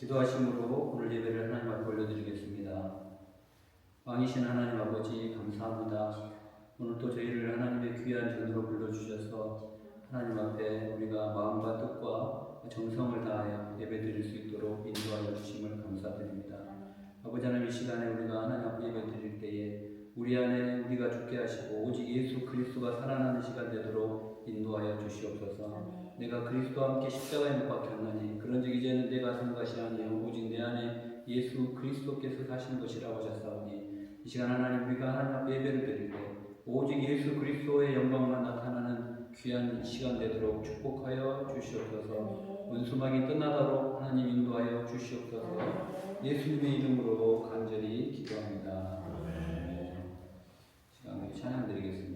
기도하심으로 오늘 예배를 하나님 앞에 올려드리겠습니다. 왕이신 하나님 아버지 감사합니다. 오늘 또 저희를 하나님의 귀한 전으로 불러주셔서 하나님 앞에 우리가 마음과 뜻과 정성을 다하여 예배드릴 수 있도록 인도하여 주심을 감사드립니다. 아버지 하나님, 이 시간에 우리가 하나님 앞에 예배드릴 때에 우리 안에 우리가 죽게 하시고 오직 예수 그리스도가 살아나는 시간 되도록 인도하여 주시옵소서. 내가 그리스도와 함께 십자가에 못 박혔나니 그런즉 이제는 내가 사는 것이 아니요 오직 내 안에 예수 그리스도께서 사신 것이라고 하셨사오니, 이 시간 하나님, 우리가 하나님 앞에 예배를 드릴 때 오직 예수 그리스도의 영광만 나타나는 귀한 시간 되도록 축복하여 주시옵소서. 원수막이 떠나도록 하나님 인도하여 주시옵소서. 예수님의 이름으로 간절히 기도합니다. 시간 우리 찬양 드리겠습니다.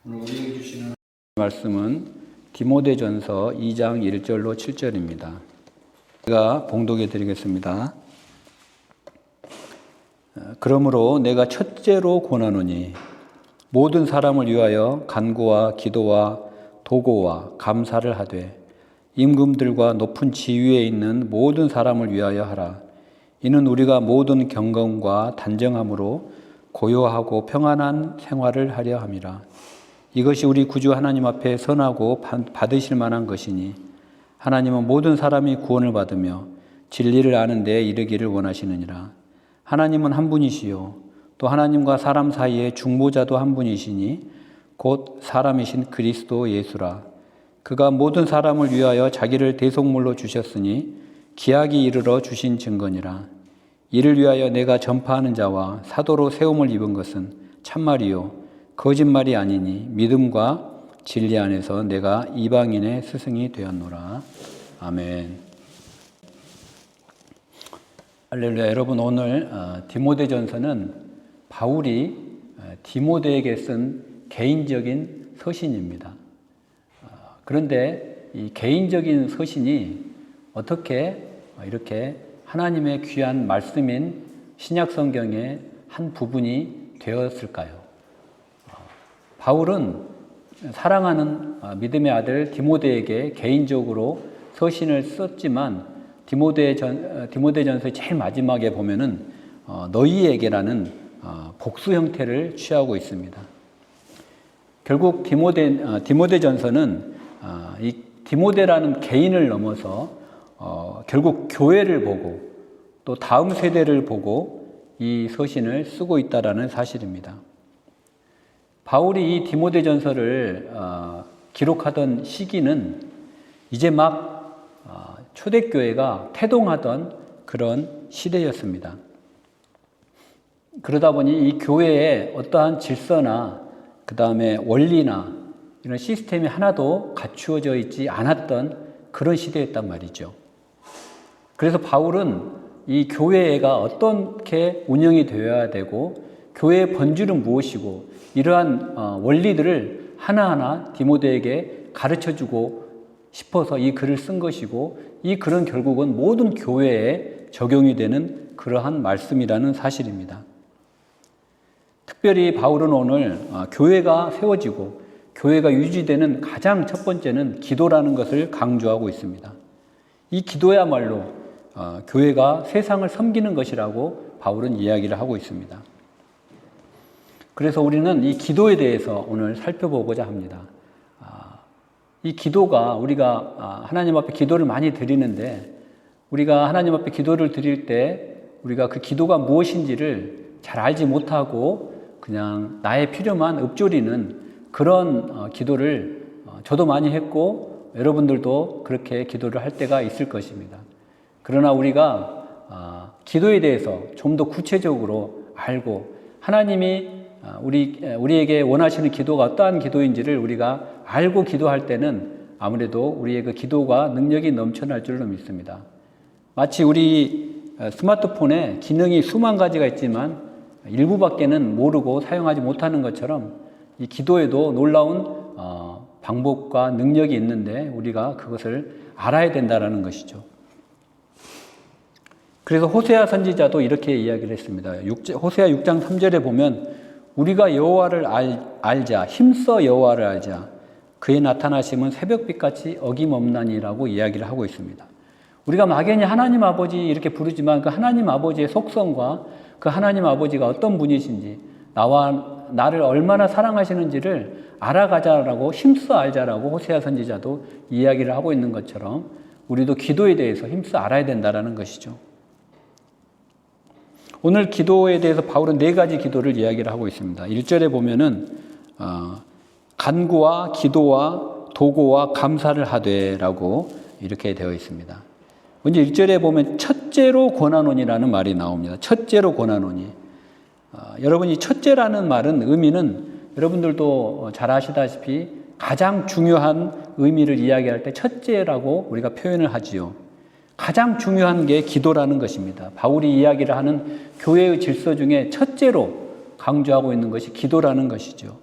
오늘 우리에게 주시는 말씀은 디모데전서 2장 1절로 7절입니다. 제가 봉독해 드리겠습니다. 그러므로 내가 첫째로 권하노니 모든 사람을 위하여 간구와 기도와 도고와 감사를 하되 임금들과 높은 지위에 있는 모든 사람을 위하여 하라. 이는 우리가 모든 경건과 단정함으로 고요하고 평안한 생활을 하려 함이라. 이것이 우리 구주 하나님 앞에 선하고 받으실 만한 것이니 하나님은 모든 사람이 구원을 받으며 진리를 아는 데에 이르기를 원하시느니라. 하나님은 한 분이시요 또 하나님과 사람 사이에 중보자도 한 분이시니 곧 사람이신 그리스도 예수라. 그가 모든 사람을 위하여 자기를 대속물로 주셨으니 기약이 이르러 주신 증거니라. 이를 위하여 내가 전파하는 자와 사도로 세움을 입은 것은 참말이요 거짓말이 아니니 믿음과 진리 안에서 내가 이방인의 스승이 되었노라. 아멘. 할렐루야. 여러분, 오늘 디모데전서는 바울이 디모데에게 쓴 개인적인 서신입니다. 그런데 이 개인적인 서신이 어떻게 이렇게 하나님의 귀한 말씀인 신약 성경의 한 부분이 되었을까요? 바울은 사랑하는 믿음의 아들 디모데에게 개인적으로 서신을 썼지만 디모데전서의 제일 마지막에 보면은 너희에게라는 복수 형태를 취하고 있습니다. 결국 디모데전서는 이 디모데라는 개인을 넘어서 결국 교회를 보고 또 다음 세대를 보고 이 서신을 쓰고 있다라는 사실입니다. 바울이 이 디모데전서를 기록하던 시기는 이제 막 초대교회가 태동하던 그런 시대였습니다. 그러다 보니 이 교회에 어떠한 질서나 그 다음에 원리나 이런 시스템이 하나도 갖추어져 있지 않았던 그런 시대였단 말이죠. 그래서 바울은 이 교회가 어떻게 운영이 되어야 되고 교회의 본질은 무엇이고 이러한 원리들을 하나하나 디모데에게 가르쳐주고 싶어서 이 글을 쓴 것이고 이 글은 결국은 모든 교회에 적용이 되는 그러한 말씀이라는 사실입니다. 특별히 바울은 오늘 교회가 세워지고 교회가 유지되는 가장 첫 번째는 기도라는 것을 강조하고 있습니다. 이 기도야말로 교회가 세상을 섬기는 것이라고 바울은 이야기를 하고 있습니다. 그래서 우리는 이 기도에 대해서 오늘 살펴보고자 합니다. 이 기도가 우리가 하나님 앞에 기도를 많이 드리는데 우리가 하나님 앞에 기도를 드릴 때 우리가 그 기도가 무엇인지를 잘 알지 못하고 그냥 나의 필요만 읊조리는 그런 기도를 저도 많이 했고 여러분들도 그렇게 기도를 할 때가 있을 것입니다. 그러나 우리가 기도에 대해서 좀 더 구체적으로 알고 하나님이 우리에게 원하시는 기도가 어떠한 기도인지를 우리가 알고 기도할 때는 아무래도 우리의 그 기도가 능력이 넘쳐날 줄로 믿습니다. 마치 우리 스마트폰에 기능이 수만 가지가 있지만 일부밖에는 모르고 사용하지 못하는 것처럼 이 기도에도 놀라운 방법과 능력이 있는데 우리가 그것을 알아야 된다는 것이죠. 그래서 호세아 선지자도 이렇게 이야기를 했습니다. 호세아 6장 3절에 보면 우리가 여호와를 알자, 힘써 여호와를 알자. 그의 나타나심은 새벽빛같이 어김없나니라고 이야기를 하고 있습니다. 우리가 막연히 하나님 아버지 이렇게 부르지만 그 하나님 아버지의 속성과 그 하나님 아버지가 어떤 분이신지, 나를 얼마나 사랑하시는지를 알아가자라고, 힘써 알자라고 호세아 선지자도 이야기를 하고 있는 것처럼 우리도 기도에 대해서 힘써 알아야 된다는 것이죠. 오늘 기도에 대해서 바울은 4가지 기도를 이야기를 하고 있습니다. 1절에 보면은 간구와 기도와 도고와 감사를 하되라고 이렇게 되어 있습니다. 먼저 1절에 보면 첫째로 권하노니라는 말이 나옵니다. 첫째로 권하노니. 여러분, 이 첫째라는 말은 의미는 여러분들도 잘 아시다시피 가장 중요한 의미를 이야기할 때 첫째라고 우리가 표현을 하지요. 가장 중요한 게 기도라는 것입니다. 바울이 이야기를 하는 교회의 질서 중에 첫째로 강조하고 있는 것이 기도라는 것이죠.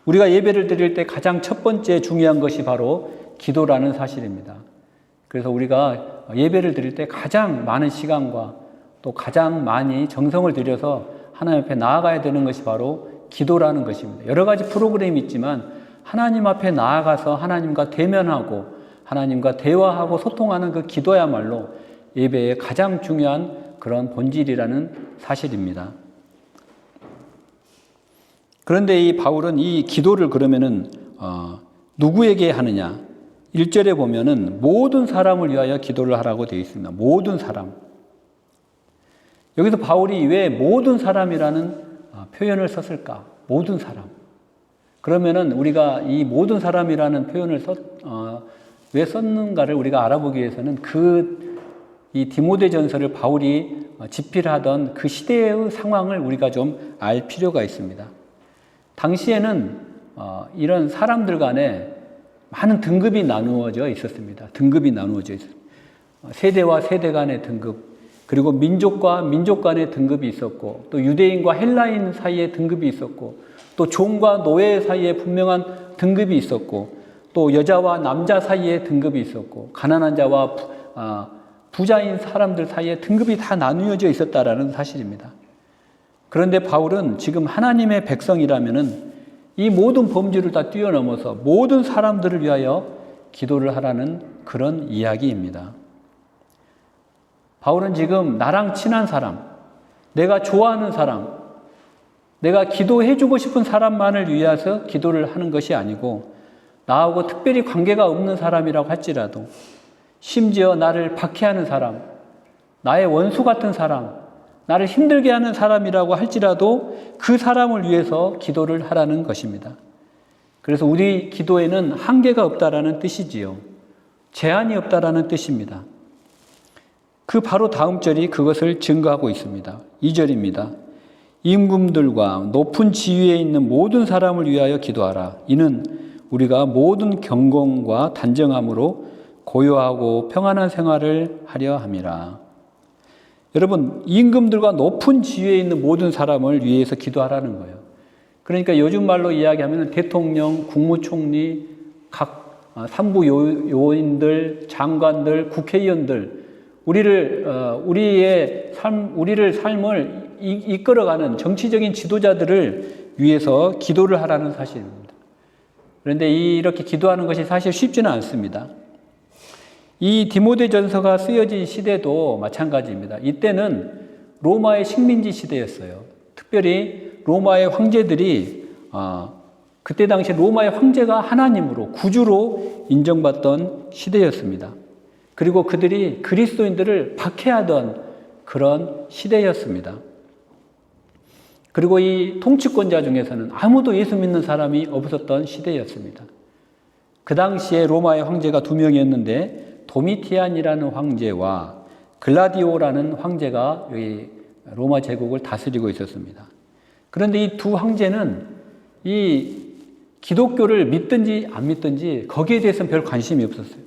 우리가 예배를 드릴 때 가장 첫 번째 중요한 것이 바로 기도라는 사실입니다. 그래서 우리가 예배를 드릴 때 가장 많은 시간과 또 가장 많이 정성을 들여서 하나님 앞에 나아가야 되는 것이 바로 기도라는 것입니다. 여러 가지 프로그램이 있지만 하나님 앞에 나아가서 하나님과 대면하고 하나님과 대화하고 소통하는 그 기도야말로 예배의 가장 중요한 그런 본질이라는 사실입니다. 그런데 이 바울은 이 기도를 그러면은 누구에게 하느냐? 1절에 보면은 모든 사람을 위하여 기도를 하라고 되어 있습니다. 모든 사람. 여기서 바울이 왜 모든 사람이라는 표현을 썼을까? 모든 사람. 그러면은 우리가 이 모든 사람이라는 표현을 왜 썼는가를 우리가 알아보기 위해서는 이 디모데전서를 바울이 집필하던 그 시대의 상황을 우리가 좀 알 필요가 있습니다. 당시에는 이런 사람들 간에 많은 등급이 나누어져 있었습니다. 등급이 나누어져 있었습니다. 세대와 세대 간의 등급, 그리고 민족과 민족 간의 등급이 있었고, 또 유대인과 헬라인 사이에 등급이 있었고, 또 종과 노예 사이에 분명한 등급이 있었고, 또 여자와 남자 사이에 등급이 있었고, 가난한 자와 부자인 사람들 사이에 등급이 다 나누어져 있었다라는 사실입니다. 그런데 바울은 지금 하나님의 백성이라면은 이 모든 범주를 다 뛰어넘어서 모든 사람들을 위하여 기도를 하라는 그런 이야기입니다. 바울은 지금 나랑 친한 사람, 내가 좋아하는 사람, 내가 기도해주고 싶은 사람만을 위해서 기도를 하는 것이 아니고 나하고 특별히 관계가 없는 사람이라고 할지라도, 심지어 나를 박해하는 사람, 나의 원수 같은 사람, 나를 힘들게 하는 사람이라고 할지라도 그 사람을 위해서 기도를 하라는 것입니다. 그래서 우리 기도에는 한계가 없다라는 뜻이지요. 제한이 없다라는 뜻입니다. 그 바로 다음 절이 그것을 증거하고 있습니다. 2절입니다. 임금들과 높은 지위에 있는 모든 사람을 위하여 기도하라. 이는 우리가 모든 경건과 단정함으로 고요하고 평안한 생활을 하려 함이라. 여러분, 임금들과 높은 지위에 있는 모든 사람을 위해서 기도하라는 거예요. 그러니까 요즘 말로 이야기하면 대통령, 국무총리, 각 산부 요인들, 장관들, 국회의원들, 우리의 삶을 이끌어가는 정치적인 지도자들을 위해서 기도를 하라는 사실입니다. 그런데 이렇게 기도하는 것이 사실 쉽지는 않습니다. 이 디모데전서가 쓰여진 시대도 마찬가지입니다. 이때는 로마의 식민지 시대였어요. 특별히 로마의 황제들이 그때 당시 로마의 황제가 하나님으로, 구주로 인정받던 시대였습니다. 그리고 그들이 그리스도인들을 박해하던 그런 시대였습니다. 그리고 이 통치권자 중에서는 아무도 예수 믿는 사람이 없었던 시대였습니다. 그 당시에 로마의 황제가 2명이었는데 도미티안이라는 황제와 글라디오라는 황제가 여기 로마 제국을 다스리고 있었습니다. 그런데 이 두 황제는 이 기독교를 믿든지 안 믿든지 거기에 대해서는 별 관심이 없었어요.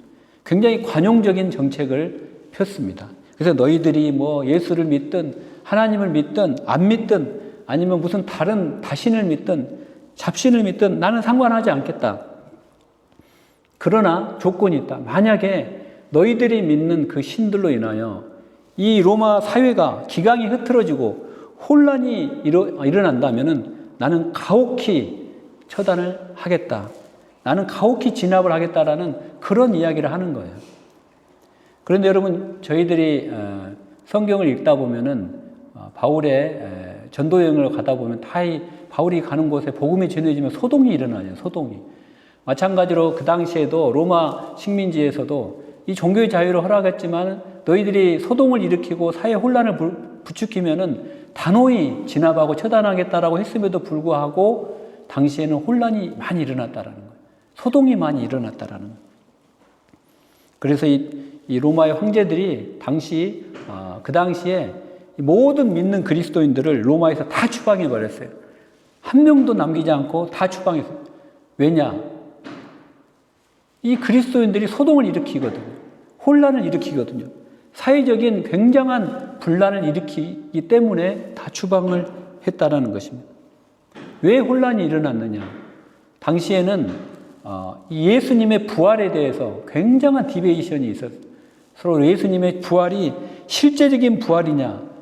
굉장히 관용적인 정책을 폈습니다. 그래서 너희들이 뭐 예수를 믿든 하나님을 믿든 안 믿든 아니면 무슨 다른 다신을 믿든 잡신을 믿든 나는 상관하지 않겠다. 그러나 조건이 있다. 만약에 너희들이 믿는 그 신들로 인하여 이 로마 사회가 기강이 흐트러지고 혼란이 일어난다면은 나는 가혹히 처단을 하겠다. 나는 가혹히 진압을 하겠다라는 그런 이야기를 하는 거예요. 그런데 여러분, 저희들이 성경을 읽다 보면은 바울의 전도 여행을 가다 보면 바울이 가는 곳에 복음이 전해지면 소동이 일어나요. 소동이. 마찬가지로 그 당시에도 로마 식민지에서도 이 종교의 자유를 허락했지만 너희들이 소동을 일으키고 사회 혼란을 부추기면은 단호히 진압하고 처단하겠다라고 했음에도 불구하고 당시에는 혼란이 많이 일어났다라는 거예요. 소동이 많이 일어났다라는 거예요. 그래서 이 로마의 황제들이 그 당시에 모든 믿는 그리스도인들을 로마에서 다 추방해 버렸어요. 한 명도 남기지 않고 다 추방했어요. 왜냐? 이 그리스도인들이 소동을 일으키거든요. 혼란을 일으키거든요. 사회적인 굉장한 분란을 일으키기 때문에 다 추방을 했다라는 것입니다. 왜 혼란이 일어났느냐? 당시에는 예수님의 부활에 대해서 굉장한 디베이션이 있었어요. 서로 예수님의 부활이 실제적인 부활이냐,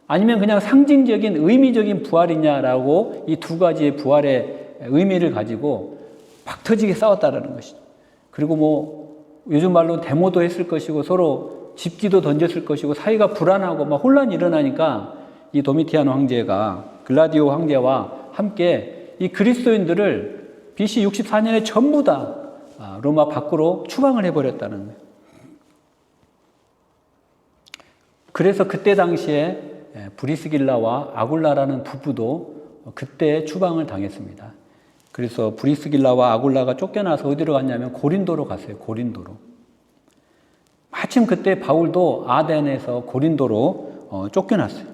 아니면 그냥 상징적인 의미적인 부활이냐라고 이 두 가지의 부활의 의미를 가지고 막 터지게 싸웠다라는 것이죠. 그리고 요즘 말로 데모도 했을 것이고 서로 집기도 던졌을 것이고 사이가 불안하고 막 혼란이 일어나니까 이 도미티아노 황제가 글라디오 황제와 함께 이 그리스도인들을 BC 64년에 전부 다 로마 밖으로 추방을 해버렸다는 거예요. 그래서 그때 당시에 브리스길라와 아굴라라는 부부도 그때 추방을 당했습니다. 그래서 브리스길라와 아굴라가 쫓겨나서 어디로 갔냐면 고린도로 갔어요. 고린도로. 마침 그때 바울도 아덴에서 고린도로 쫓겨났어요.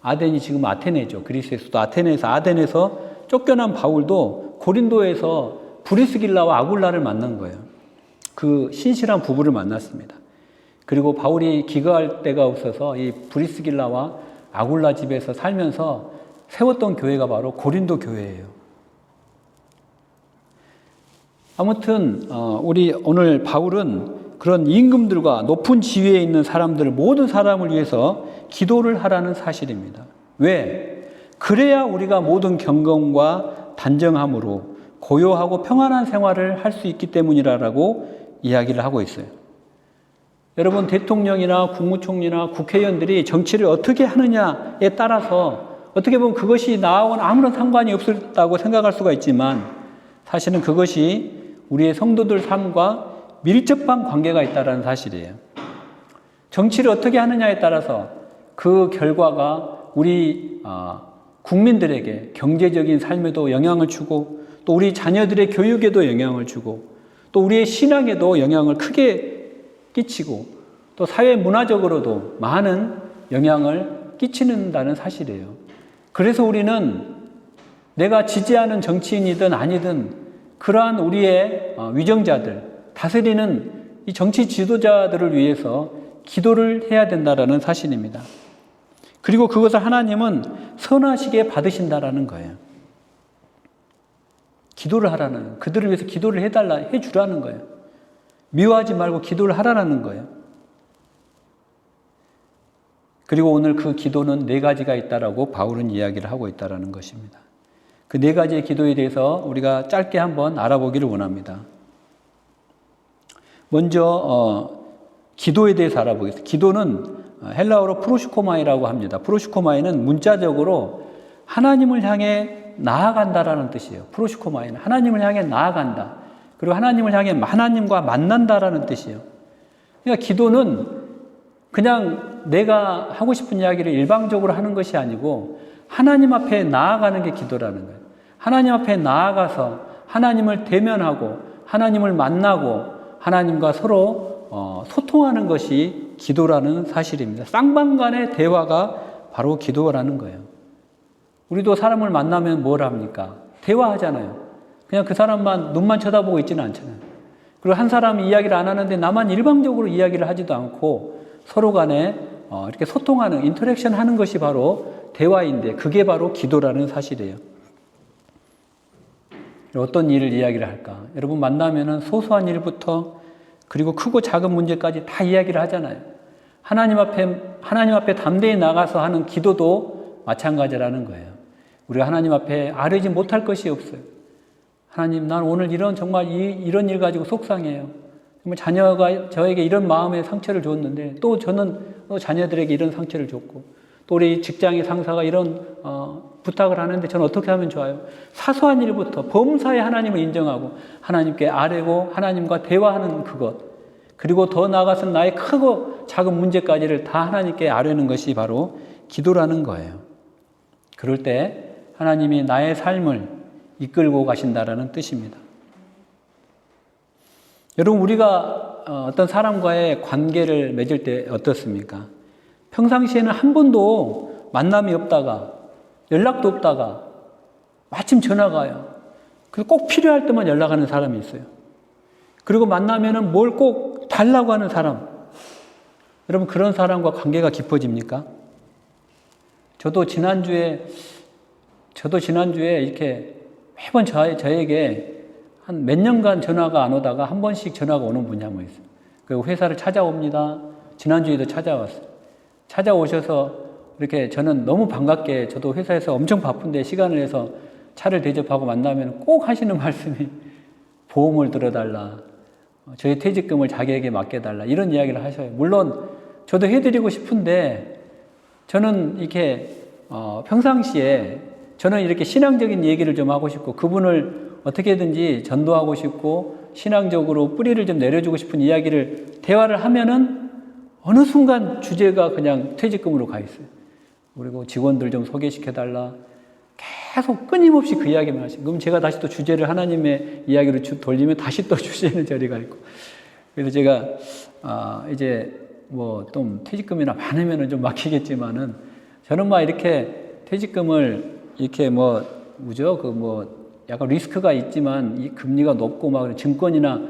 아덴이 지금 아테네죠. 그리스에서도 아테네에서 쫓겨난 바울도 고린도에서 브리스길라와 아굴라를 만난 거예요. 그 신실한 부부를 만났습니다. 그리고 바울이 기거할 데가 없어서 이 브리스길라와 아굴라 집에서 살면서 세웠던 교회가 바로 고린도 교회예요. 아무튼 우리 오늘 바울은 그런 임금들과 높은 지위에 있는 사람들, 모든 사람을 위해서 기도를 하라는 사실입니다. 왜? 그래야 우리가 모든 경건과 단정함으로 고요하고 평안한 생활을 할 수 있기 때문이라고 이야기를 하고 있어요. 여러분, 대통령이나 국무총리나 국회의원들이 정치를 어떻게 하느냐에 따라서 어떻게 보면 그것이 나하고는 아무런 상관이 없다고 생각할 수가 있지만 사실은 그것이 우리의 성도들 삶과 밀접한 관계가 있다는 사실이에요. 정치를 어떻게 하느냐에 따라서 그 결과가 우리 국민들에게 경제적인 삶에도 영향을 주고 또 우리 자녀들의 교육에도 영향을 주고 또 우리의 신앙에도 영향을 크게 끼치고 또 사회 문화적으로도 많은 영향을 끼치는다는 사실이에요. 그래서 우리는 내가 지지하는 정치인이든 아니든 그러한 우리의 위정자들, 다스리는 이 정치 지도자들을 위해서 기도를 해야 된다는 사실입니다. 그리고 그것을 하나님은 선하시게 받으신다라는 거예요. 기도를 하라는, 그들을 위해서 기도를 해주라는 거예요. 미워하지 말고 기도를 하라는 거예요. 그리고 오늘 그 기도는 4가지가 있다라고 바울은 이야기를 하고 있다라는 것입니다. 그 4가지의 기도에 대해서 우리가 짧게 한번 알아보기를 원합니다. 먼저 기도에 대해서 알아보겠습니다. 기도는 헬라어로 프로시코마이라고 합니다. 프로시코마이는 문자적으로 하나님을 향해 나아간다라는 뜻이에요. 프로시코마이는 하나님을 향해 나아간다. 그리고 하나님을 향해 하나님과 만난다라는 뜻이에요. 그러니까 기도는 그냥 내가 하고 싶은 이야기를 일방적으로 하는 것이 아니고 하나님 앞에 나아가는 게 기도라는 거예요. 하나님 앞에 나아가서 하나님을 대면하고 하나님을 만나고 하나님과 서로 소통하는 것이 기도라는 사실입니다. 쌍방간의 대화가 바로 기도라는 거예요. 우리도 사람을 만나면 뭘 합니까? 대화하잖아요. 그냥 그 사람만 눈만 쳐다보고 있지는 않잖아요. 그리고 한 사람이 이야기를 안 하는데 나만 일방적으로 이야기를 하지도 않고 서로 간에 이렇게 소통하는, 인터랙션 하는 것이 바로 대화인데 그게 바로 기도라는 사실이에요. 어떤 일을 이야기를 할까? 여러분 만나면은 소소한 일부터 그리고 크고 작은 문제까지 다 이야기를 하잖아요. 하나님 앞에 담대히 나가서 하는 기도도 마찬가지라는 거예요. 우리가 하나님 앞에 아뢰지 못할 것이 없어요. 하나님, 난 오늘 정말 이런 일 가지고 속상해요. 정말 자녀가 저에게 이런 마음의 상처를 줬는데 또 저는 또 자녀들에게 이런 상처를 줬고 또 우리 직장의 상사가 이런 부탁을 하는데 저는 어떻게 하면 좋아요? 사소한 일부터 범사에 하나님을 인정하고 하나님께 아뢰고 하나님과 대화하는 그것, 그리고 더 나아가서는 나의 크고 작은 문제까지를 다 하나님께 아뢰는 것이 바로 기도라는 거예요. 그럴 때 하나님이 나의 삶을 이끌고 가신다라는 뜻입니다. 여러분, 우리가 어떤 사람과의 관계를 맺을 때 어떻습니까? 평상시에는 한 번도 만남이 없다가 연락도 없다가 마침 전화가 와요. 그래서 꼭 필요할 때만 연락하는 사람이 있어요. 그리고 만나면은 뭘 꼭 달라고 하는 사람. 여러분, 그런 사람과 관계가 깊어집니까? 저도 지난주에 이렇게 매번 저에게 한 몇 년간 전화가 안 오다가 한 번씩 전화가 오는 분이 한 분 있어요. 그리고 회사를 찾아옵니다. 지난주에도 찾아왔어요. 찾아오셔서 이렇게 저는 너무 반갑게, 저도 회사에서 엄청 바쁜데 시간을 내서 차를 대접하고 만나면 꼭 하시는 말씀이 보험을 들어달라, 저희 퇴직금을 자기에게 맡겨달라, 이런 이야기를 하셔요. 물론 저도 해드리고 싶은데 저는 이렇게 평상시에 저는 이렇게 신앙적인 얘기를 좀 하고 싶고 그분을 어떻게든지 전도하고 싶고 신앙적으로 뿌리를 좀 내려주고 싶은 이야기를 대화를 하면은 어느 순간 주제가 그냥 퇴직금으로 가 있어요. 그리고 직원들 좀 소개시켜달라. 계속 끊임없이 그 이야기만 하시고, 그럼 제가 다시 또 주제를 하나님의 이야기로 돌리면 다시 또 주제는 저리가 있고. 그래서 제가 이제 뭐 좀 퇴직금이나 많으면은 좀 막히겠지만은 저는 막 이렇게 퇴직금을 이렇게 약간 리스크가 있지만 이 금리가 높고 막 증권이나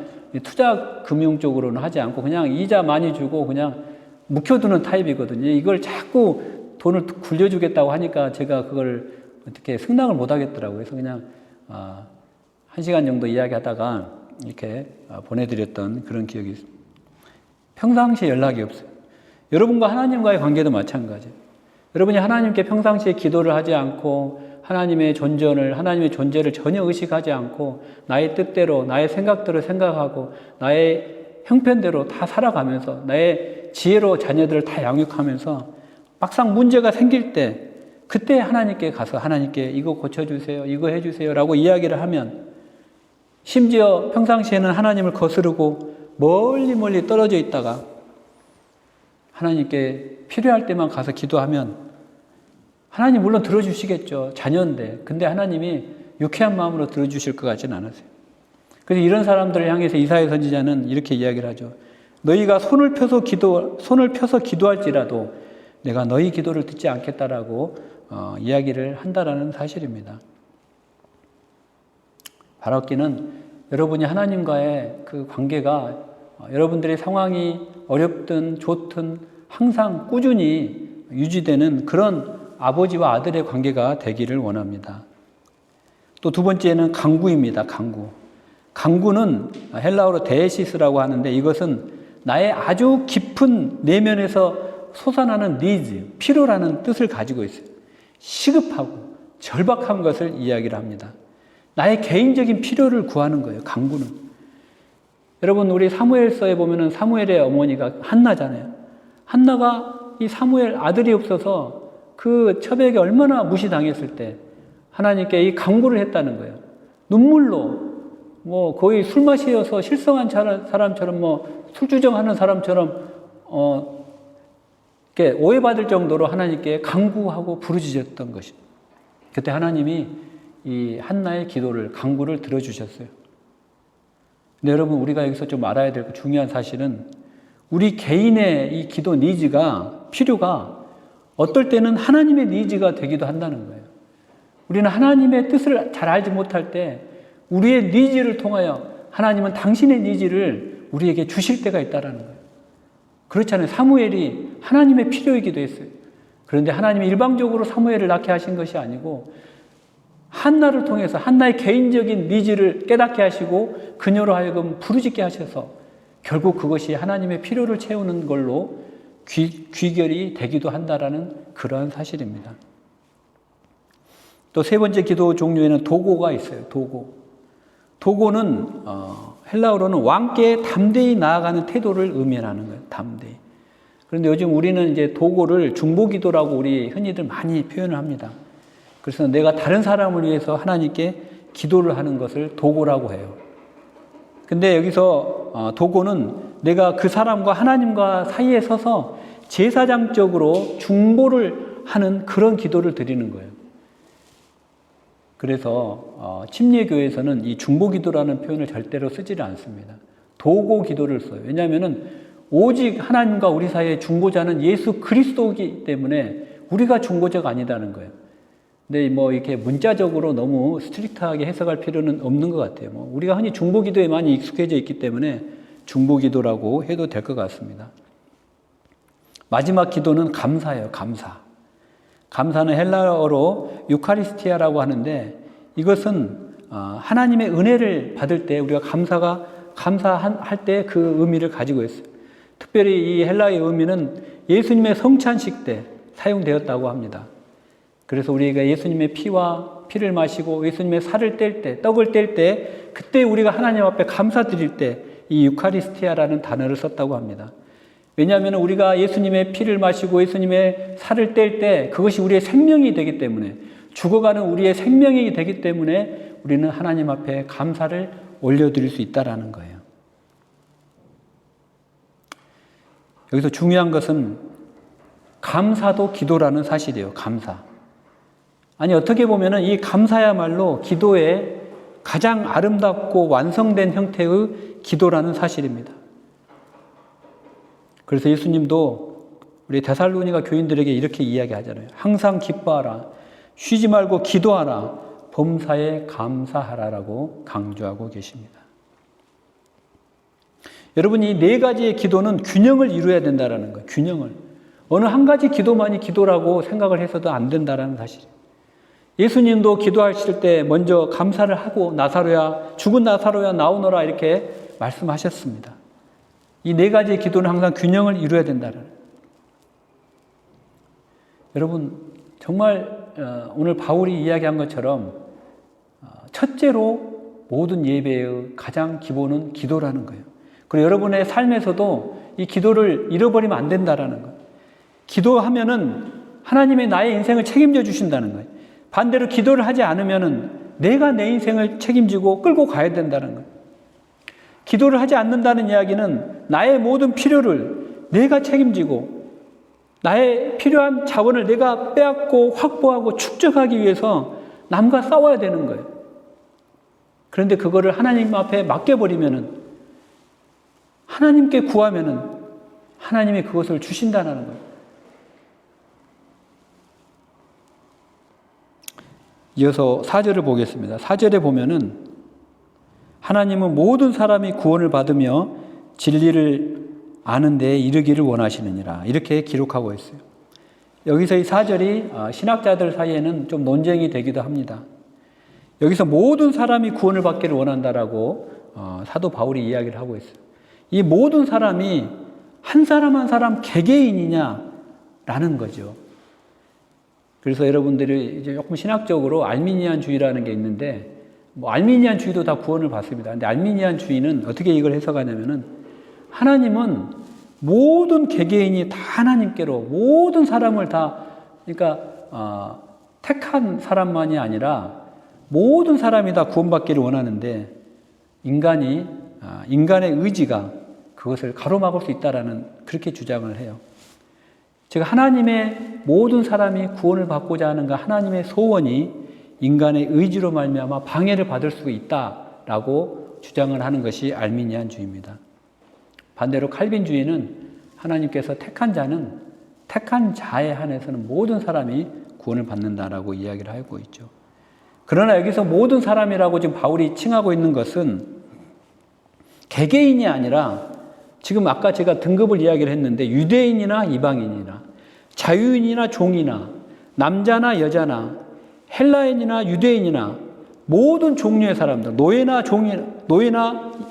투자 금융 쪽으로는 하지 않고 그냥 이자 많이 주고 그냥 묵혀두는 타입이거든요. 이걸 자꾸 돈을 굴려주겠다고 하니까 제가 그걸 어떻게 승낙을 못 하겠더라고요. 그래서 그냥 1시간 정도 이야기하다가 이렇게 보내드렸던 그런 기억이 있습니다. 평상시에 연락이 없어요. 여러분과 하나님과의 관계도 마찬가지예요. 여러분이 하나님께 평상시에 기도를 하지 않고 하나님의 존재를 전혀 의식하지 않고 나의 뜻대로, 나의 생각대로 생각하고 나의 형편대로 다 살아가면서 나의 지혜로 자녀들을 다 양육하면서 막상 문제가 생길 때 그때 하나님께 가서 하나님께 이거 고쳐주세요, 이거 해주세요 라고 이야기를 하면, 심지어 평상시에는 하나님을 거스르고 멀리 떨어져 있다가 하나님께 필요할 때만 가서 기도하면 하나님 물론 들어주시겠죠. 자녀인데. 근데 하나님이 유쾌한 마음으로 들어주실 것 같지는 않으세요. 그래서 이런 사람들을 향해서 이사야 선지자는 이렇게 이야기를 하죠. 너희가 손을 펴서 기도할지라도 내가 너희 기도를 듣지 않겠다라고 이야기를 한다라는 사실입니다. 바라옵기는 여러분이 하나님과의 그 관계가 여러분들의 상황이 어렵든 좋든 항상 꾸준히 유지되는 그런 아버지와 아들의 관계가 되기를 원합니다. 또 두 번째는 강구입니다. 강구는 헬라어로 데시스라고 하는데 이것은 나의 아주 깊은 내면에서 솟아나는 니즈, 필요라는 뜻을 가지고 있어요. 시급하고 절박한 것을 이야기를 합니다. 나의 개인적인 필요를 구하는 거예요. 강구는. 여러분, 우리 사무엘서에 보면은 사무엘의 어머니가 한나잖아요. 한나가 이 사무엘 아들이 없어서 그 처백에 얼마나 무시당했을 때 하나님께 이 강구를 했다는 거예요. 눈물로 거의 술 마시어서 실성한 사람처럼 술주정하는 사람처럼 이렇게 오해받을 정도로 하나님께 강구하고 부르짖었던 것입니다. 그때 하나님이 이 한나의 기도를, 강구를 들어주셨어요. 근데 여러분, 우리가 여기서 좀 알아야 될 중요한 사실은 우리 개인의 이 기도 니즈가, 필요가 어떨 때는 하나님의 니즈가 되기도 한다는 거예요. 우리는 하나님의 뜻을 잘 알지 못할 때 우리의 니즈를 통하여 하나님은 당신의 니즈를 우리에게 주실 때가 있다는 거예요. 그렇잖아요. 사무엘이 하나님의 필요이기도 했어요. 그런데 하나님이 일방적으로 사무엘을 낳게 하신 것이 아니고 한나를 통해서 한나의 개인적인 니즈를 깨닫게 하시고 그녀로 하여금 부르짖게 하셔서 결국 그것이 하나님의 필요를 채우는 걸로 귀결이 되기도 한다라는 그러한 사실입니다. 또 세 번째 기도 종류에는 도고가 있어요. 도고는 헬라어로는 왕께 담대히 나아가는 태도를 의미하는 거예요. 담대히. 그런데 요즘 우리는 이제 도고를 중보기도라고 우리 흔히들 많이 표현을 합니다. 그래서 내가 다른 사람을 위해서 하나님께 기도를 하는 것을 도고라고 해요. 근데 여기서 도고는 내가 그 사람과 하나님과 사이에 서서 제사장적으로 중보를 하는 그런 기도를 드리는 거예요. 그래서 침례교회에서는 이 중보기도라는 표현을 절대로 쓰지를 않습니다. 도고기도를 써요. 왜냐하면 오직 하나님과 우리 사이의 중보자는 예수 그리스도이기 때문에 우리가 중보자가 아니다는 거예요. 근데 뭐 이렇게 문자적으로 너무 스트릭트하게 해석할 필요는 없는 것 같아요. 뭐 우리가 흔히 중보기도에 많이 익숙해져 있기 때문에 중보기도라고 해도 될 것 같습니다. 마지막 기도는 감사예요. 감사는 헬라어로 유카리스티아라고 하는데 이것은 하나님의 은혜를 받을 때 우리가 감사할 때 그 의미를 가지고 있어요. 특별히 이 헬라의 의미는 예수님의 성찬식 때 사용되었다고 합니다. 그래서 우리가 예수님의 피를 마시고 예수님의 살을 뗄 때, 떡을 뗄 때 그때 우리가 하나님 앞에 감사드릴 때 이 유카리스티아라는 단어를 썼다고 합니다. 왜냐하면 우리가 예수님의 피를 마시고 예수님의 살을 뗄 때 그것이 우리의 생명이 되기 때문에 죽어가는 우리의 생명이 되기 때문에 우리는 하나님 앞에 감사를 올려드릴 수 있다는 거예요. 여기서 중요한 것은 감사도 기도라는 사실이에요. 감사. 아니 어떻게 보면 이 감사야말로 기도의 가장 아름답고 완성된 형태의 기도라는 사실입니다. 그래서 예수님도 우리 데살로니가 교인들에게 이렇게 이야기하잖아요. 항상 기뻐하라. 쉬지 말고 기도하라. 범사에 감사하라라고 강조하고 계십니다. 여러분 이 네 가지의 기도는 균형을 이루어야 된다는 거예요. 균형을. 어느 한 가지 기도만이 기도라고 생각을 해서도 안 된다는 사실이에요. 예수님도 기도하실 때 먼저 감사를 하고 죽은 나사로야 나오너라 이렇게 말씀하셨습니다. 이 네 가지의 기도는 항상 균형을 이루어야 된다는. 여러분 정말 오늘 바울이 이야기한 것처럼 첫째로 모든 예배의 가장 기본은 기도라는 거예요. 그리고 여러분의 삶에서도 이 기도를 잃어버리면 안 된다는 거예요. 기도하면은 하나님이 나의 인생을 책임져 주신다는 거예요. 반대로 기도를 하지 않으면은 내가 내 인생을 책임지고 끌고 가야 된다는 거예요. 기도를 하지 않는다는 이야기는 나의 모든 필요를 내가 책임지고 나의 필요한 자원을 내가 빼앗고 확보하고 축적하기 위해서 남과 싸워야 되는 거예요. 그런데 그거를 하나님 앞에 맡겨버리면은 하나님께 구하면은 하나님이 그것을 주신다는 거예요. 이어서 4절을 보겠습니다. 4절에 보면은 하나님은 모든 사람이 구원을 받으며 진리를 아는 데에 이르기를 원하시느니라. 이렇게 기록하고 있어요. 여기서 이 4절이 신학자들 사이에는 좀 논쟁이 되기도 합니다. 여기서 모든 사람이 구원을 받기를 원한다라고 사도 바울이 이야기를 하고 있어요. 이 모든 사람이 한 사람 한 사람 개개인이냐라는 거죠. 그래서 여러분들이 이제 조금 신학적으로 알미니안주의라는 게 있는데, 뭐 알미니안주의도 다 구원을 받습니다. 근데 알미니안주의는 어떻게 이걸 해석하냐면은 하나님은 모든 개개인이 다 하나님께로 모든 사람을 다 그러니까 택한 사람만이 아니라 모든 사람이 다 구원받기를 원하는데 인간의 의지가 그것을 가로막을 수 있다라는 그렇게 주장을 해요. 즉 하나님의 모든 사람이 구원을 받고자 하는 그 하나님의 소원이 인간의 의지로 말미암아 방해를 받을 수 있다라고 주장을 하는 것이 알미니안주의입니다. 반대로 칼빈주의는 하나님께서 택한 자에 한해서는 모든 사람이 구원을 받는다라고 이야기를 하고 있죠. 그러나 여기서 모든 사람이라고 지금 바울이 칭하고 있는 것은 개개인이 아니라 지금 아까 제가 등급을 이야기를 했는데 유대인이나 이방인이나 자유인이나 종이나 남자나 여자나 헬라인이나 유대인이나 모든 종류의 사람들, 노예나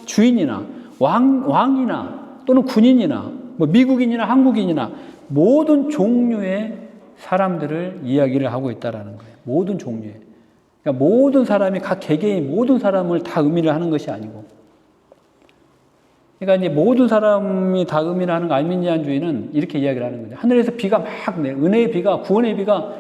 주인이나 왕이나 또는 군인이나 뭐 미국인이나 한국인이나 모든 종류의 사람들을 이야기를 하고 있다라는 거예요. 모든 종류의. 그러니까 모든 사람이 각 개개인 모든 사람을 다 의미를 하는 것이 아니고, 그러니까 이제 모든 사람이 다 의미를 하는 알미니안주의는 이렇게 이야기를 하는 거죠. 하늘에서 비가 막 내, 은혜의 비가, 구원의 비가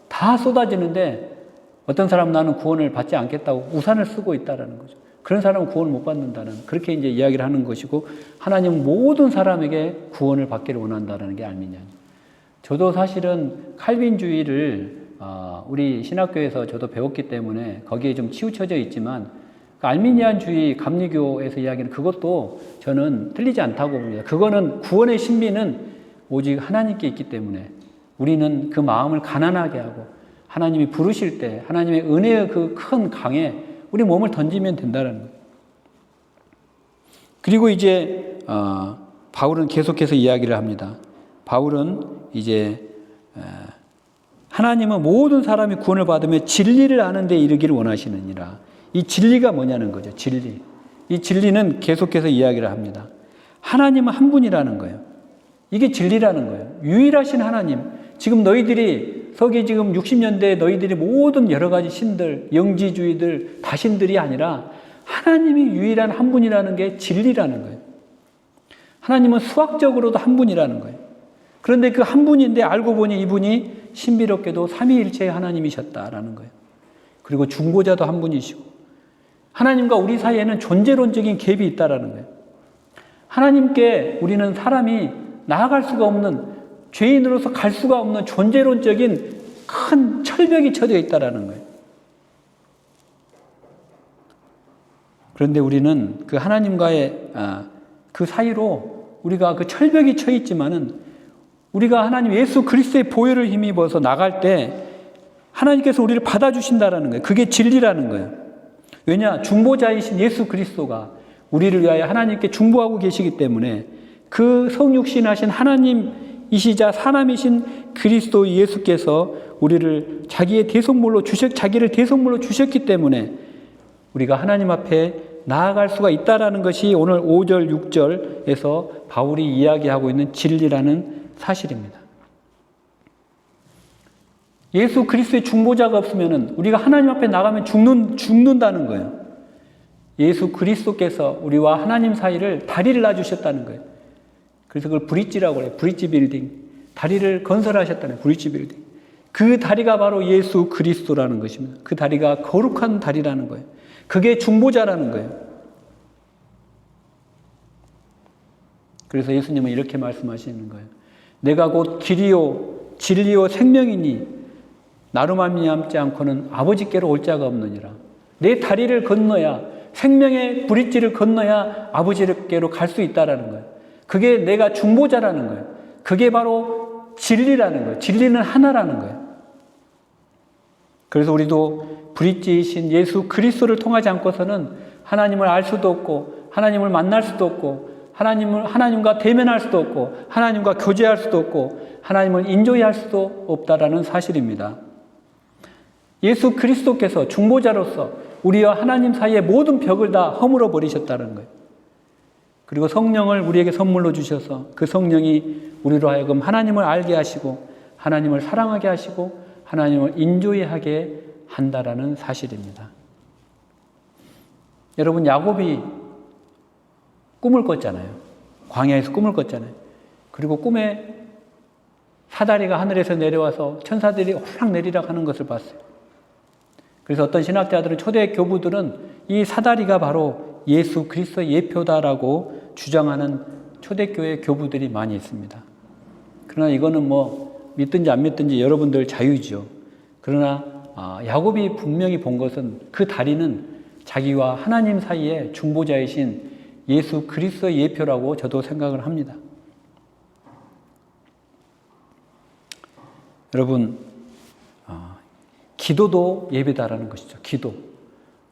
다 쏟아지는데 어떤 사람은 나는 구원을 받지 않겠다고 우산을 쓰고 있다라는 거죠. 그런 사람은 구원을 못 받는다는, 그렇게 이제 이야기를 하는 것이고, 하나님은 모든 사람에게 구원을 받기를 원한다는 게 알미니안. 저도 사실은 칼빈주의를 우리 신학교에서 저도 배웠기 때문에 거기에 좀 치우쳐져 있지만, 알미니안주의 감리교에서 이야기하는 그것도 저는 틀리지 않다고 봅니다. 그거는 구원의 신비는 오직 하나님께 있기 때문에 우리는 그 마음을 가난하게 하고 하나님이 부르실 때 하나님의 은혜의 그 큰 강에 우리 몸을 던지면 된다는 거예요. 그리고 이제 바울은 계속해서 이야기를 합니다. 바울은 이제 하나님은 모든 사람이 구원을 받으며 진리를 아는 데 이르기를 원하시느니라. 이 진리가 뭐냐는 거죠. 진리. 이 진리는 계속해서 이야기를 합니다. 하나님은 한 분이라는 거예요. 이게 진리라는 거예요. 유일하신 하나님. 지금 너희들이 서기 지금 60년대에 너희들이 모든 여러 가지 신들, 영지주의들, 다신들이 아니라 하나님이 유일한 한 분이라는 게 진리라는 거예요. 하나님은 수학적으로도 한 분이라는 거예요. 그런데 그 한 분인데 알고 보니 이분이 신비롭게도 삼위일체의 하나님이셨다라는 거예요. 그리고 중보자도 한 분이시고, 하나님과 우리 사이에는 존재론적인 갭이 있다라는 거예요. 하나님께 우리는 사람이 나아갈 수가 없는, 죄인으로서 갈 수가 없는 존재론적인 큰 철벽이 쳐져 있다라는 거예요. 그런데 우리는 그 하나님과의 그 사이로 우리가 그 철벽이 쳐 있지만은 우리가 하나님 예수 그리스도의 보혈을 힘입어서 나갈 때 하나님께서 우리를 받아주신다라는 거예요. 그게 진리라는 거예요. 왜냐? 중보자이신 예수 그리스도가 우리를 위하여 하나님께 중보하고 계시기 때문에 그 성육신하신 하나님이시자 사람이신 그리스도 예수께서 우리를 자기를 대속물로 주셨기 때문에 우리가 하나님 앞에 나아갈 수가 있다라는 것이 오늘 5절, 6절에서 바울이 이야기하고 있는 진리라는 사실입니다. 예수 그리스도의 중보자가 없으면 우리가 하나님 앞에 나가면 죽는다는 거예요. 예수 그리스도께서 우리와 하나님 사이를 다리를 놔주셨다는 거예요. 그래서 그걸 브릿지라고 해요. 브릿지 빌딩. 다리를 건설하셨다는 거예요. 브릿지 빌딩. 그 다리가 바로 예수 그리스도라는 것입니다. 그 다리가 거룩한 다리라는 거예요. 그게 중보자라는 거예요. 그래서 예수님은 이렇게 말씀하시는 거예요. 내가 곧 길이요 진리요 생명이니 나로 말미암지 않고는 아버지께로 올 자가 없느니라. 내 다리를 건너야, 생명의 브릿지를 건너야 아버지께로 갈 수 있다라는 거예요. 그게 내가 중보자라는 거예요. 그게 바로 진리라는 거예요. 진리는 하나라는 거예요. 그래서 우리도 브릿지이신 예수 그리스도를 통하지 않고서는 하나님을 알 수도 없고 하나님을 만날 수도 없고 하나님과 대면할 수도 없고 하나님과 교제할 수도 없고 하나님을 인조할 수도 없다라는 사실입니다. 예수 그리스도께서 중보자로서 우리와 하나님 사이의 모든 벽을 다 허물어 버리셨다는 거예요. 그리고 성령을 우리에게 선물로 주셔서 그 성령이 우리로 하여금 하나님을 알게 하시고 하나님을 사랑하게 하시고 하나님을 인조하게 한다라는 사실입니다. 여러분, 야곱이 꿈을 꿨잖아요. 광야에서 꿈을 꿨잖아요. 그리고 꿈에 사다리가 하늘에서 내려와서 천사들이 오락내리락 하는 것을 봤어요. 그래서 어떤 신학자들은, 초대 교부들은 이 사다리가 바로 예수 그리스도의 예표다라고 주장하는 초대교회 교부들이 많이 있습니다. 그러나 이거는 뭐 믿든지 안 믿든지 여러분들 자유죠. 그러나 야곱이 분명히 본 것은 그 다리는 자기와 하나님 사이에 중보자이신 예수 그리스도의 예표라고 저도 생각을 합니다. 여러분, 기도도 예배다라는 것이죠. 기도.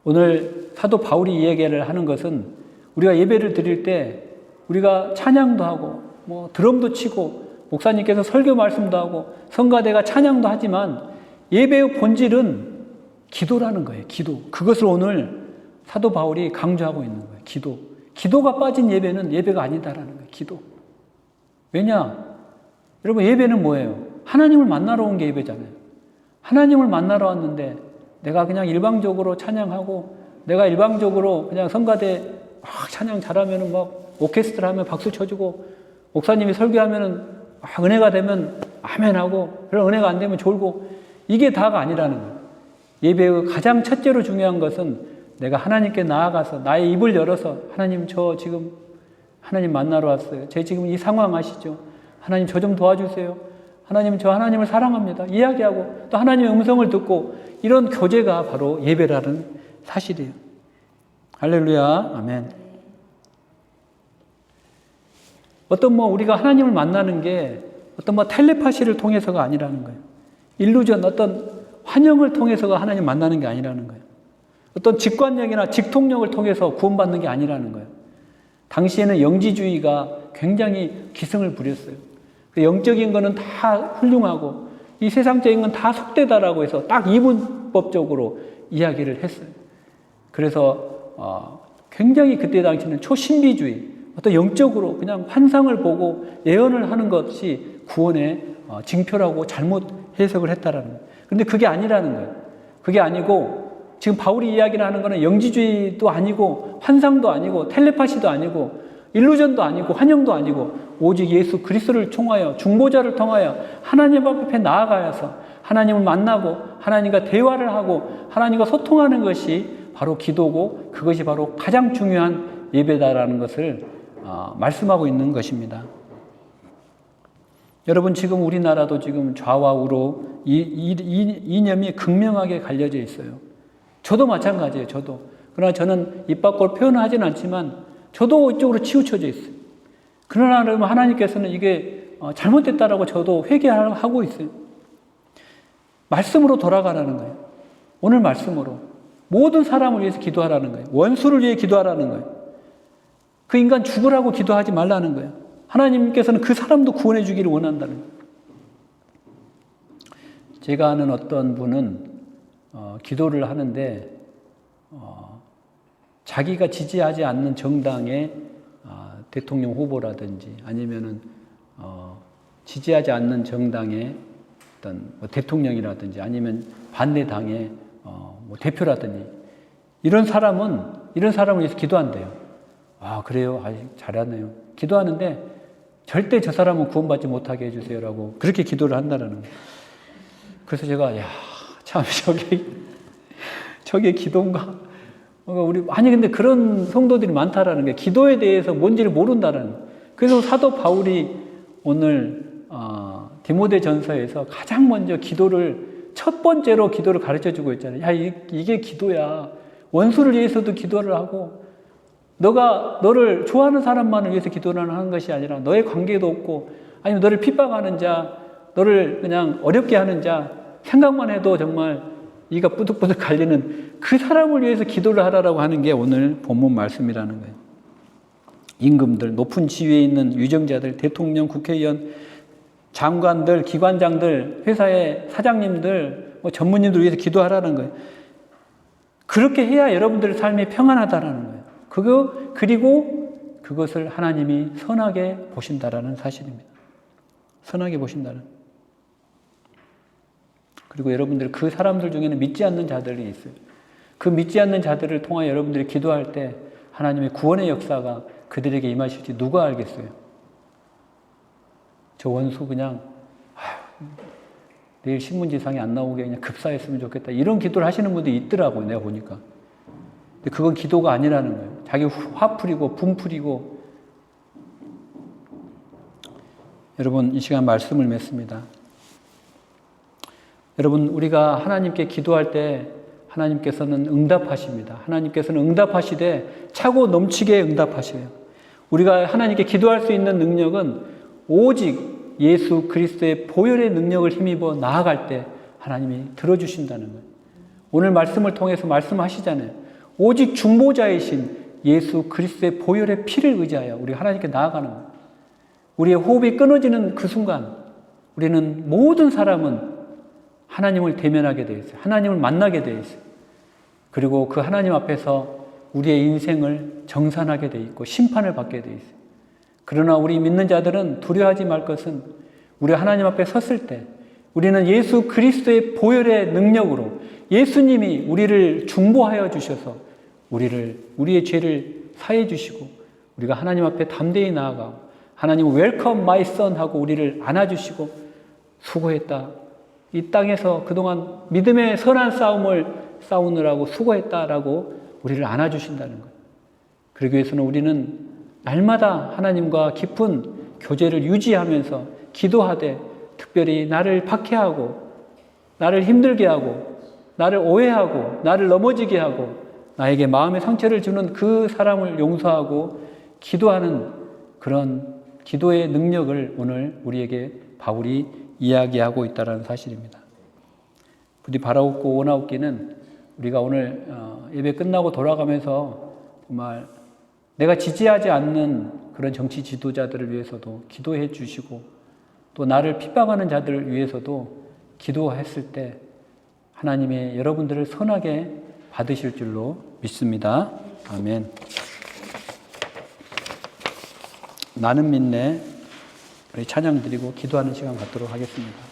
오늘 사도 바울이 얘기를 하는 것은 우리가 예배를 드릴 때 우리가 찬양도 하고 뭐 드럼도 치고 목사님께서 설교 말씀도 하고 성가대가 찬양도 하지만 예배의 본질은 기도라는 거예요. 기도. 그것을 오늘 사도 바울이 강조하고 있는 거예요. 기도. 기도가 빠진 예배는 예배가 아니다라는 거예요. 기도. 왜냐? 여러분, 예배는 뭐예요? 하나님을 만나러 온 게 예배잖아요. 하나님을 만나러 왔는데 내가 그냥 일방적으로 찬양하고 내가 일방적으로 그냥 성가대 막 찬양 잘하면은 막 오케스트라 하면 박수 쳐주고 목사님이 설교하면은 막 은혜가 되면 아멘하고 그런 은혜가 안 되면 졸고 이게 다가 아니라는 거예요. 예배의 가장 첫째로 중요한 것은 내가 하나님께 나아가서 나의 입을 열어서 하나님 저 지금 하나님 만나러 왔어요. 제 지금 이 상황 아시죠? 하나님 저 좀 도와주세요. 하나님 저 하나님을 사랑합니다. 이야기하고 또 하나님의 음성을 듣고 이런 교제가 바로 예배라는 사실이에요. 할렐루야. 아멘. 어떤 우리가 하나님을 만나는 게 어떤 텔레파시를 통해서가 아니라는 거예요. 일루전 어떤 환영을 통해서가 하나님 만나는 게 아니라는 거예요. 어떤 직관력이나 직통력을 통해서 구원받는 게 아니라는 거예요. 당시에는 영지주의가 굉장히 기승을 부렸어요. 영적인 거는 다 훌륭하고 이 세상적인 건 다 속되다라고 해서 딱 이분법적으로 이야기를 했어요. 그래서 굉장히 그때 당시에는 초신비주의, 어떤 영적으로 그냥 환상을 보고 예언을 하는 것이 구원의 징표라고 잘못 해석을 했다라는 거예요. 그런데 그게 아니라는 거예요. 그게 아니고 지금 바울이 이야기를 하는 거는 영지주의도 아니고 환상도 아니고 텔레파시도 아니고 일루전도 아니고 환영도 아니고 오직 예수 그리스도를 통하여 중보자를 통하여 하나님 앞에 나아가서 하나님을 만나고 하나님과 대화를 하고 하나님과 소통하는 것이 바로 기도고 그것이 바로 가장 중요한 예배다라는 것을 말씀하고 있는 것입니다. 여러분 지금 우리나라도 지금 좌와 우로 이념이 극명하게 갈려져 있어요. 저도 마찬가지예요. 저도. 그러나 저는 입 밖으로 표현을 하지는 않지만 저도 이쪽으로 치우쳐져 있어요. 그러나 하나님께서는 이게 잘못됐다라고 저도 회개하고 있어요. 말씀으로 돌아가라는 거예요. 오늘 말씀으로. 모든 사람을 위해서 기도하라는 거예요. 원수를 위해 기도하라는 거예요. 그 인간 죽으라고 기도하지 말라는 거예요. 하나님께서는 그 사람도 구원해 주기를 원한다는 거예요. 제가 아는 어떤 분은 기도를 하는데 자기가 지지하지 않는 정당의 대통령 후보라든지 아니면은 지지하지 않는 정당의 어떤 대통령이라든지 아니면 반대 당의 대표라든지 이런 사람을 위해서 기도한대요. 아 그래요? 잘하네요. 기도하는데 절대 저 사람은 구원받지 못하게 해주세요라고 그렇게 기도를 한다라는 거예요. 그래서 제가 참 저게 기도인가? 근데 그런 성도들이 많다라는 게 기도에 대해서 뭔지를 모른다라는 거예요. 그래서 사도 바울이 오늘 디모데 전서에서 가장 먼저 첫 번째로 기도를 가르쳐 주고 있잖아요. 이게 기도야. 원수를 위해서도 기도를 하고 너를 좋아하는 사람만을 위해서 기도를 하는 것이 아니라 너의 관계도 없고 아니면 너를 핍박하는 자, 너를 그냥 어렵게 하는 자 생각만 해도 정말 이가 뿌득뿌득 갈리는 그 사람을 위해서 기도를 하라고 하는 게 오늘 본문 말씀이라는 거예요. 임금들, 높은 지위에 있는 유정자들, 대통령, 국회의원, 장관들, 기관장들, 회사의 사장님들, 전무님들 위해서 기도하라는 거예요. 그렇게 해야 여러분들의 삶이 평안하다라는 거예요. 그리고 그것을 하나님이 선하게 보신다라는 사실입니다. 선하게 보신다는. 그리고 여러분들 그 사람들 중에는 믿지 않는 자들이 있어요. 그 믿지 않는 자들을 통하여 여러분들이 기도할 때 하나님의 구원의 역사가 그들에게 임하실지 누가 알겠어요? 저 원수 그냥 내일 신문지상에 안 나오게 그냥 급사했으면 좋겠다. 이런 기도를 하시는 분들이 있더라고요. 내가 보니까. 근데 그건 기도가 아니라는 거예요. 자기 화 풀이고 분 풀이고. 여러분 이 시간 말씀을 맺습니다. 여러분 우리가 하나님께 기도할 때 하나님께서는 응답하십니다. 하나님께서는 응답하시되 차고 넘치게 응답하셔요. 우리가 하나님께 기도할 수 있는 능력은 오직 예수 그리스도의 보혈의 능력을 힘입어 나아갈 때 하나님이 들어주신다는 거예요. 오늘 말씀을 통해서 말씀하시잖아요. 오직 중보자이신 예수 그리스도의 보혈의 피를 의지하여 우리 하나님께 나아가는 거예요. 우리의 호흡이 끊어지는 그 순간 우리는 모든 사람은 하나님을 대면하게 되어 있어요. 하나님을 만나게 되어 있어요. 그리고 그 하나님 앞에서 우리의 인생을 정산하게 되어 있고 심판을 받게 되어 있어요. 그러나 우리 믿는 자들은 두려워하지 말 것은 우리 하나님 앞에 섰을 때 우리는 예수 그리스도의 보혈의 능력으로 예수님이 우리를 중보하여 주셔서 우리의 죄를 사해 주시고 우리가 하나님 앞에 담대히 나아가고 하나님 웰컴 마이 선 하고 우리를 안아주시고 수고했다. 이 땅에서 그동안 믿음의 선한 싸움을 싸우느라고 수고했다라고 우리를 안아주신다는 거예요. 그러기 위해서는 우리는 날마다 하나님과 깊은 교제를 유지하면서 기도하되 특별히 나를 박해하고 나를 힘들게 하고 나를 오해하고 나를 넘어지게 하고 나에게 마음의 상처를 주는 그 사람을 용서하고 기도하는 그런 기도의 능력을 오늘 우리에게 바울이 이야기하고 있다는 사실입니다. 부디 바라옵고 원하옵기는 우리가 오늘 예배 끝나고 돌아가면서 정말 내가 지지하지 않는 그런 정치 지도자들을 위해서도 기도해 주시고 또 나를 핍박하는 자들을 위해서도 기도했을 때 하나님의 여러분들을 선하게 받으실 줄로 믿습니다. 아멘. 나는 믿네. 우리 찬양 드리고 기도하는 시간 갖도록 하겠습니다.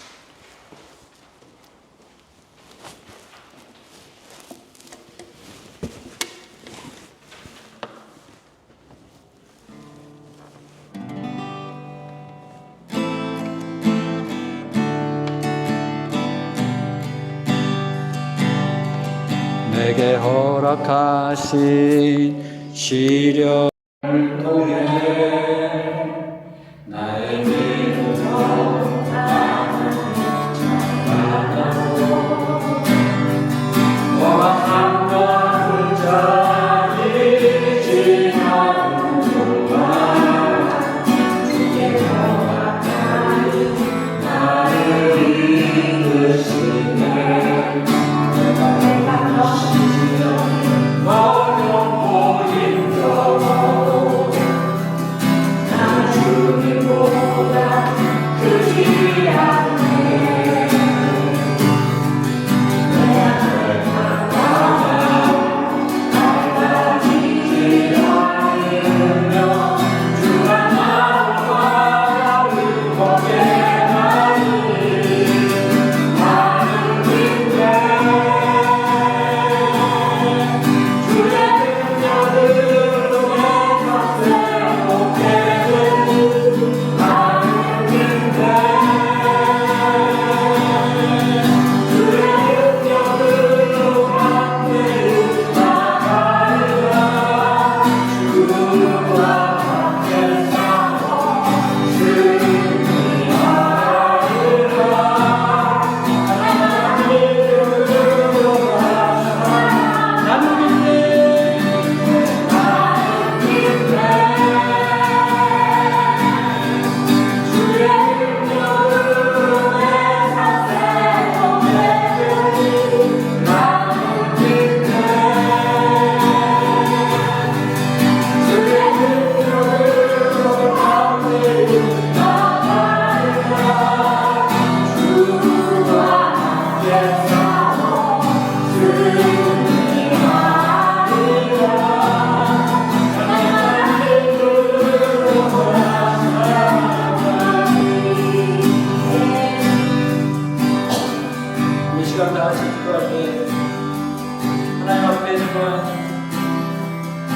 내게 허락하신 시련을 통해 나의 믿음을 찬양하고 험한 강을 자리 지나는 동안 주께 허락하니 나를 이끄시네. 어렵고 힘들어도 나 주님보다 크지 않네. 내 앞을 바라봐 알아지지 않으며 주가 나를 바라를 보게 하니 나는 믿네.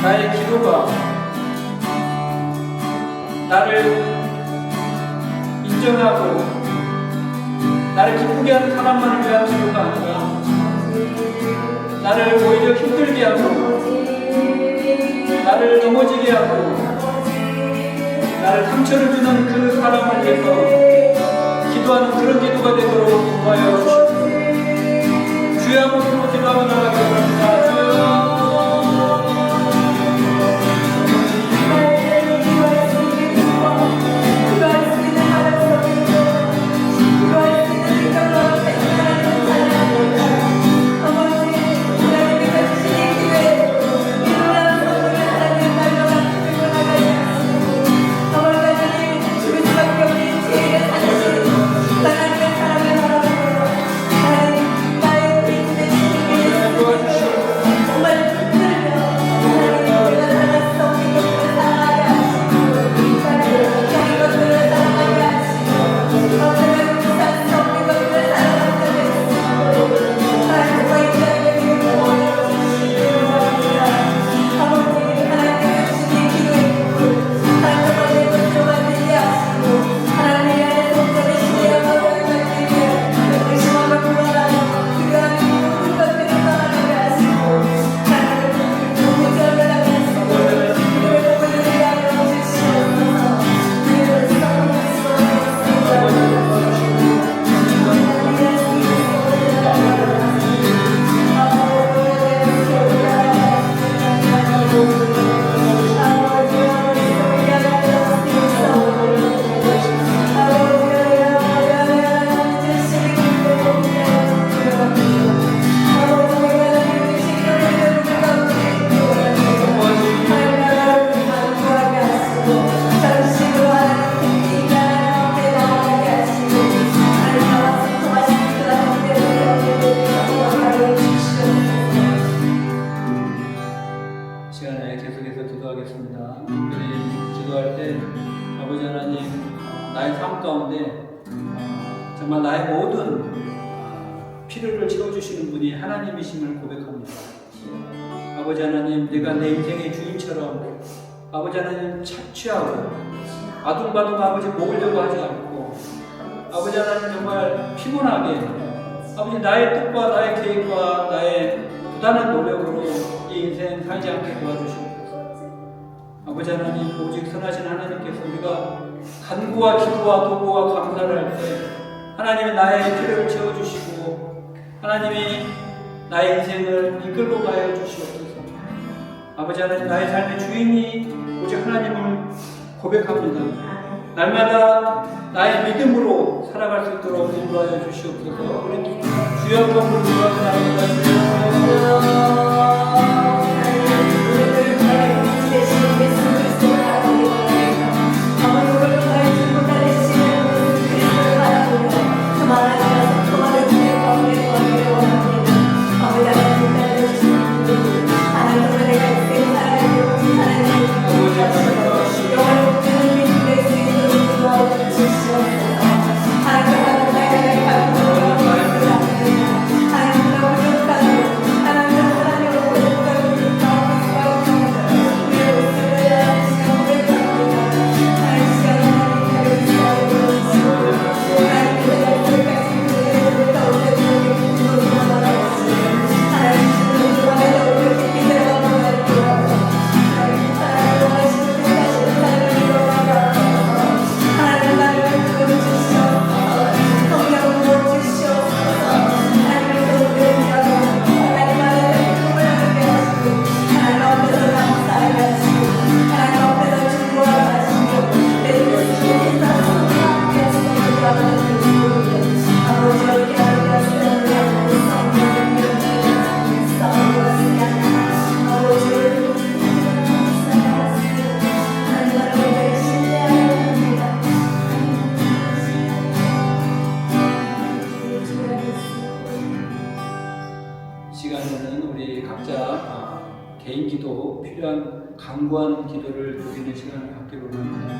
나의 기도가 나를 인정하고 나를 기쁘게 하는 사람만을 위한 기도가 아니라 나를 오히려 힘들게 하고 나를 넘어지게 하고 나를 상처를 주는 그 사람을 위해서 기도하는 그런 기도가 되도록 도와여 주시옵소서. 주의 한번 기도하며 나아가겠습니다. 나의 기도하겠습니다. 특별히 기도할 때 아버지 하나님, 나의 삶 가운데 정말 나의 모든 필요를 채워주시는 분이 하나님이심을 고백합니다. 아버지 하나님, 내가 내 인생의 주인처럼 아버지 하나님 착취하고 아둥바둥 아버지 모으려고 하지 않고 아버지 하나님 정말 피곤하게 아버지 나의 뜻과 나의 계획과 나의 부단한 노력으로 이 인생 살지 않게 도와주시옵소서. 아버지 하나님, 오직 선하신 하나님께서 우리가 간구와 기도와 도구와 감사를 할 때 하나님이 나의 필요를 채워주시고 하나님이 나의 인생을 이끌고 가여 주시옵소서. 아버지 하나님, 나의 삶의 주인이 오직 하나님을 고백합니다. 날마다 나의 믿음으로 살아갈 수 있도록 인도하여 주시옵소서. 우리 주여 한번 부르짖어나갑니다. 시간에는 우리 각자 개인 기도, 필요한 강구한 기도를 드리는 시간을 갖기로 합니다.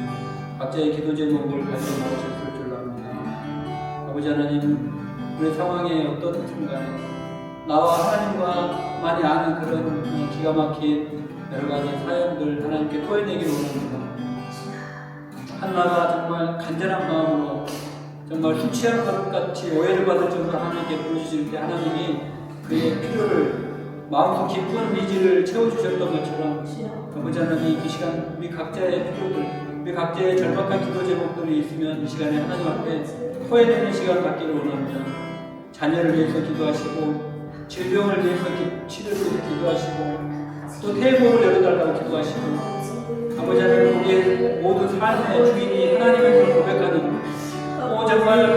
각자의 기도 제목을 가지고 나오실 줄 압니다. 아버지 하나님, 우리 상황의 어떤 순간에 나와 하나님과 많이 아는 그런 기가 막힌 여러 가지 사연들 하나님께 토해내기를 원합니다. 하나가 정말 간절한 마음으로 정말 술 취한 것같이 오해를 받을 정도로 하나님께 부르짖을 때 하나님이 그의 필요를 마음속 깊은 니즈를 채워주셨던 것처럼 아버지 하나님, 이 시간 우리 각자의 필요들, 우리 각자의 절박한 기도 제목들이 있으면 이 시간에 하나님 앞에 토해내는 시간을 갖기를 원합니다. 자녀를 위해서 기도하시고 질병을 위해서 치료를 위해서 기도하시고 또 태복을 열어달라고 기도하시고 아버지 하나님, 우리의 모든 삶의 주인이 하나님을 고백하는 정말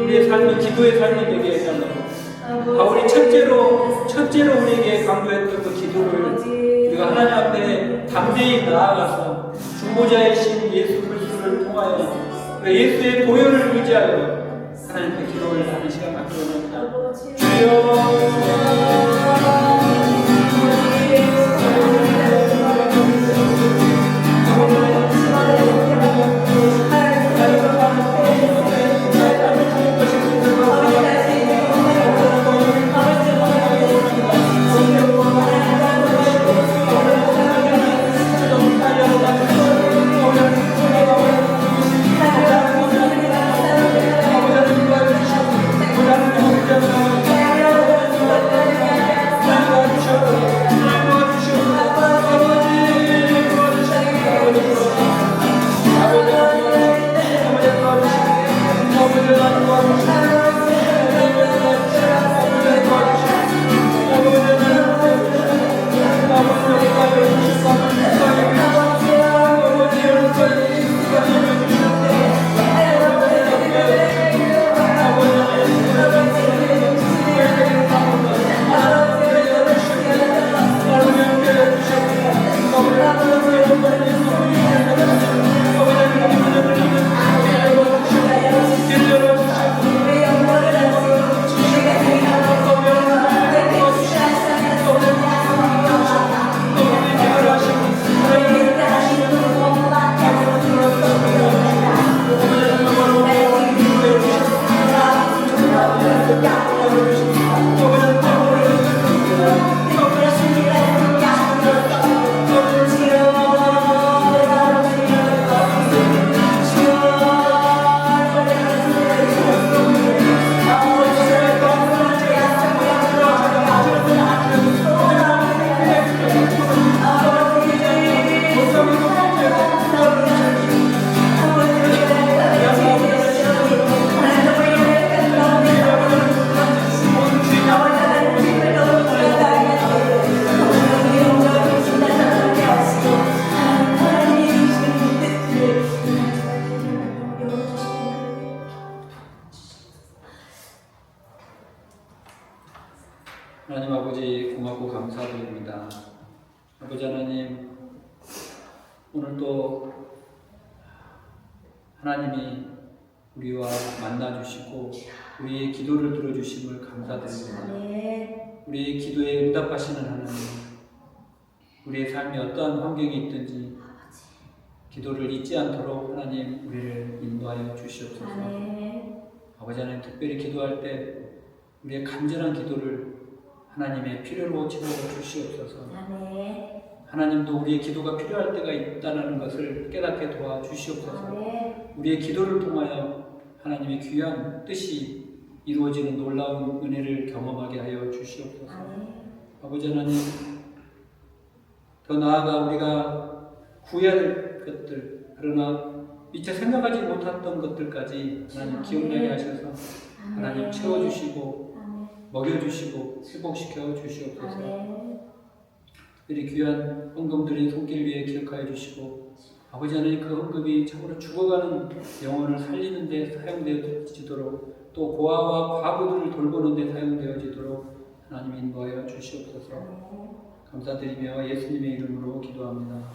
우리의 삶이 기도의 삶이 되게 해달라고 바울이 첫째로 우리에게 강조했던 그 기도를 우리가 하나님 앞에 담대히 나아가서 중보자이신 예수 그리스도를 통하여 예수의 보혈을 의지하여 하나님께 기도를 하는 시간 갖기로 합니다. 주여 아버지 하나님, 오늘 또 하나님이 우리와 만나주시고 우리의 기도를 들어주심을 감사드립니다. 우리의 기도에 응답하시는 하나님, 우리의 삶이 어떠한 환경이 있든지 기도를 잊지 않도록 하나님 우리를 인도하여 주시옵소서. 아버지 하나님, 특별히 기도할 때 우리의 간절한 기도를 하나님의 필요로 채워 주시옵소서. 하나님도 우리의 기도가 필요할 때가 있다는 것을 깨닫게 도와주시옵소서. 우리의 기도를 통하여 하나님의 귀한 뜻이 이루어지는 놀라운 은혜를 경험하게 하여 주시옵소서. 아버지 하나님, 더 나아가 우리가 구해야 될 것들, 그러나 미처 생각하지 못했던 것들까지 하나님 기억나게 하셔서 하나님 채워주시고 먹여주시고 회복시켜 주시옵소서. 특별히 귀한 헌금들이 손길 위에 기억하여 주시고 아버지 하나님, 그 헌금이 참으로 죽어가는 영혼을 살리는 데 사용되어지도록 또 고아와 과부들을 돌보는 데 사용되어지도록 하나님 인도하여 주시옵소서. 감사드리며 예수님의 이름으로 기도합니다.